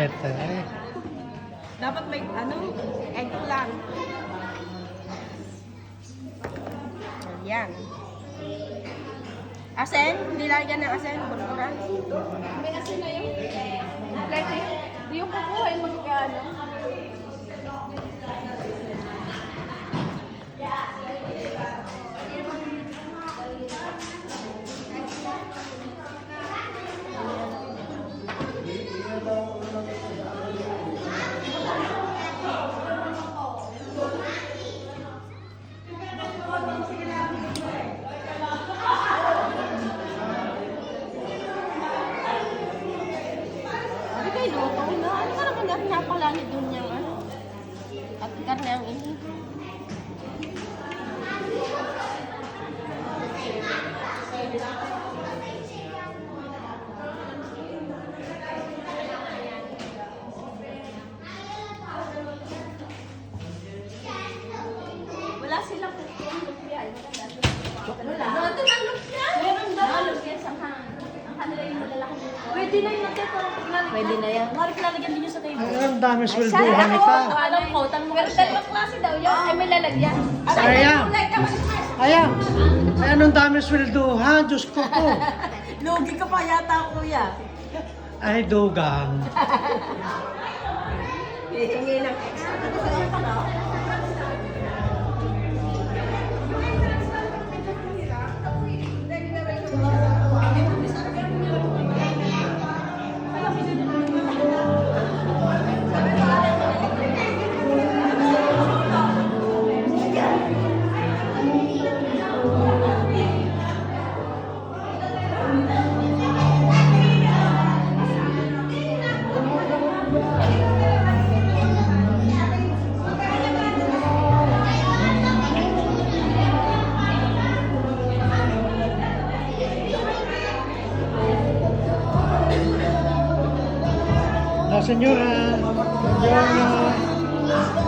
spaghetti. Dapat may egg lang. Ayan. Asen? Nilagyan ng asen? Bulburan? May asin na yun. Like, yung kukuhay magkano. Luto na. Ano ka naman natin napalangit dun yung at karne ang ini. Wala silang kukuha lumpia. Wala. Doon ang lumpia? Meron daw. Lumpia sa ang kanila yung malalaki. Pwede na yung natin. Pwede na yan. Marik lalagyan din yung sa table. Ay, ang dami swelduhan nito. Alam ko, tanong mo. Dalawang klase daw yun. Ay, may lalagyan. Sayang. Sayang. Ay, anong dami swelduhan? Diyos ko po. Lugi ka pa yata, kuya. Ay, dugang. Hihingi ng extra. La señora. Señora.